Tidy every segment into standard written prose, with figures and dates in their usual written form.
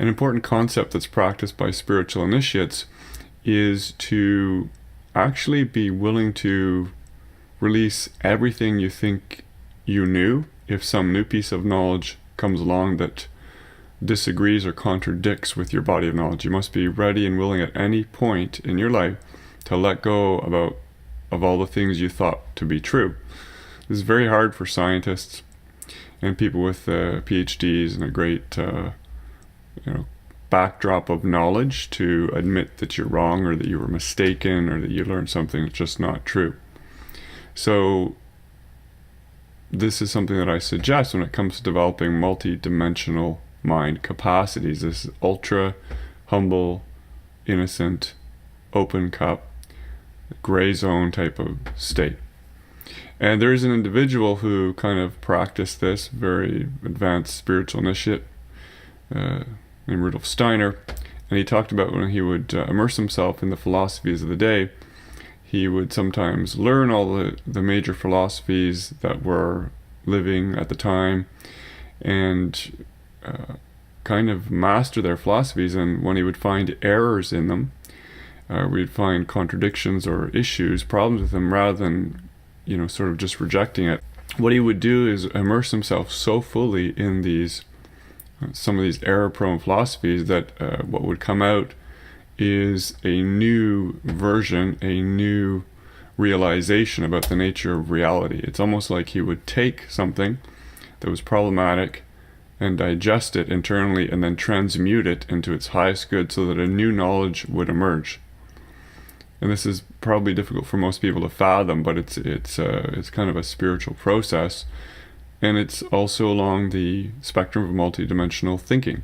An important concept that's practiced by spiritual initiates is to actually be willing to release everything you think you knew if some new piece of knowledge comes along that disagrees or contradicts with your body of knowledge. You must be ready and willing at any point in your life to let go of all the things you thought to be true. This is very hard for scientists and people with PhDs and a great backdrop of knowledge to admit that you're wrong or that you were mistaken or that you learned something that's just not true. So this is something that I suggest when it comes to developing multi-dimensional mind capacities. This ultra humble, innocent, open cup, gray zone type of state. And there's an individual who kind of practiced this, very advanced spiritual initiate, named Rudolf Steiner, and he talked about when he would immerse himself in the philosophies of the day, he would sometimes learn all the major philosophies that were living at the time and kind of master their philosophies, and when he would find errors in them, we'd find contradictions or issues, problems with them, rather than sort of just rejecting it. What he would do is immerse himself so fully in some of these error-prone philosophies that what would come out is a new version, a new realization about the nature of reality. It's almost like he would take something that was problematic and digest it internally and then transmute it into its highest good so that a new knowledge would emerge. And this is probably difficult for most people to fathom, but it's kind of a spiritual process, and it's also along the spectrum of multidimensional thinking,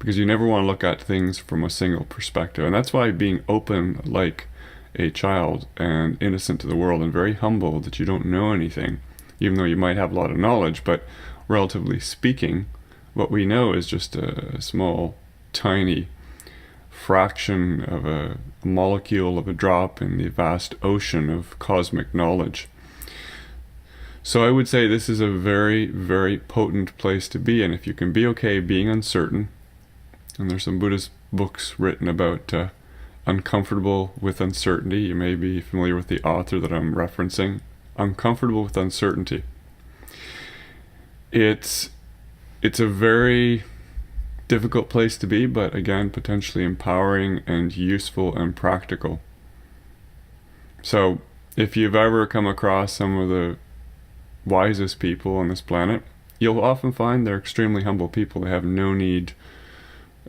because you never want to look at things from a single perspective. And that's why being open like a child and innocent to the world and very humble that you don't know anything, even though you might have a lot of knowledge, but relatively speaking, what we know is just a small, tiny fraction of a molecule of a drop in the vast ocean of cosmic knowledge. So I would say this is a very, very potent place to be in if you can be okay being uncertain. And there's some Buddhist books written about uncomfortable with uncertainty. You may be familiar with the author that I'm referencing. Uncomfortable with uncertainty. It's a very difficult place to be, but again, potentially empowering and useful and practical. So if you've ever come across some of the wisest people on this planet, you'll often find they're extremely humble people. They have no need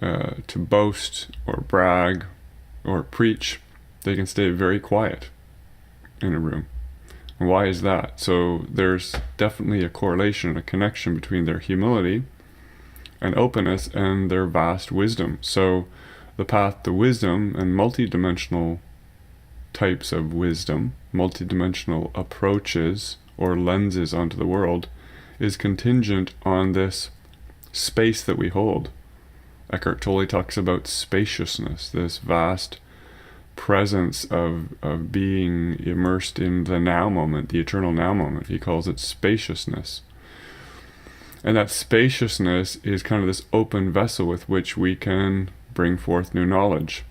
to boast or brag or preach. They can stay very quiet in a room. And why is that? So there's definitely a correlation, a connection between their humility and openness and their vast wisdom. So the path to wisdom and multidimensional types of wisdom, multidimensional approaches or lenses onto the world, is contingent on this space that we hold. Eckhart Tolle talks about spaciousness, this vast presence of being immersed in the now moment, the eternal now moment. He calls it spaciousness. And that spaciousness is kind of this open vessel with which we can bring forth new knowledge.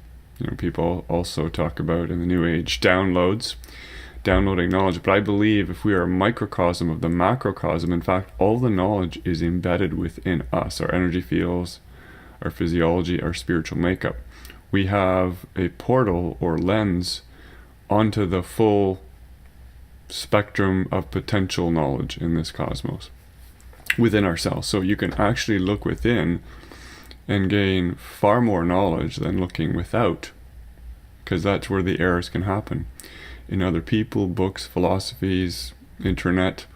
People also talk about in the New Age downloading knowledge. But I believe if we are a microcosm of the macrocosm, in fact, all the knowledge is embedded within us, our energy fields, our physiology, our spiritual makeup. We have a portal or lens onto the full spectrum of potential knowledge in this cosmos within ourselves. So you can actually look within and gain far more knowledge than looking without, because that's where the errors can happen. In other people, books, philosophies, internet,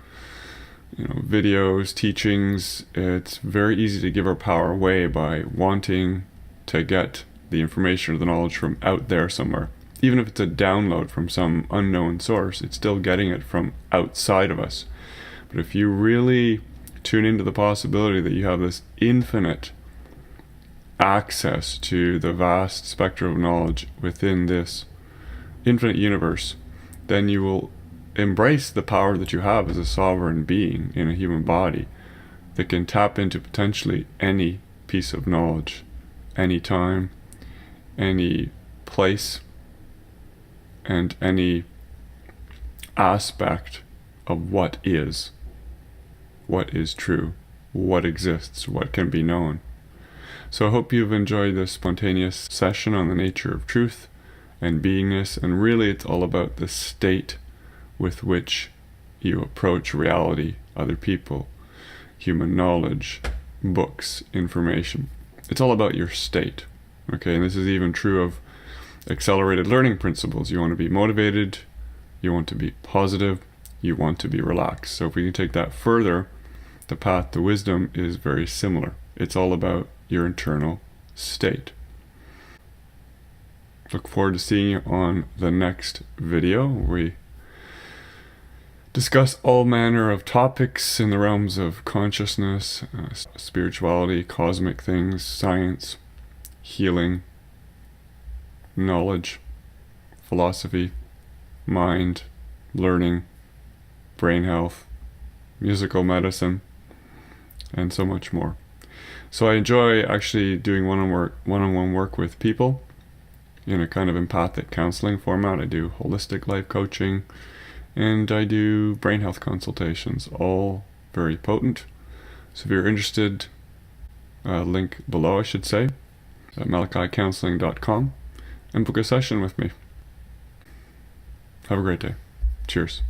videos, teachings, it's very easy to give our power away by wanting to get the information or the knowledge from out there somewhere. Even if it's a download from some unknown source, it's still getting it from outside of us. But if you really tune into the possibility that you have this infinite access to the vast spectrum of knowledge within this infinite universe, then you will embrace the power that you have as a sovereign being in a human body that can tap into potentially any piece of knowledge any time, any place, and any aspect of what is true, what exists, what can be known. So I hope you've enjoyed this spontaneous session on the nature of truth and beingness, and really it's all about the state with which you approach reality, other people, human knowledge, books, information. It's all about your state. Okay, and this is even true of accelerated learning principles. You want to be motivated, you want to be positive, you want to be relaxed. So if we can take that further, the path to wisdom is very similar. It's all about your internal state. Look forward to seeing you on the next video. We discuss all manner of topics in the realms of consciousness, spirituality, cosmic things, science, healing, knowledge, philosophy, mind, learning, brain health, musical medicine, and so much more. So I enjoy actually doing one-on-one work with people in a kind of empathic counseling format. I do holistic life coaching, and I do brain health consultations, all very potent. So if you're interested, link below I should say, at malachicounseling.com, and book a session with me. Have a great day. Cheers.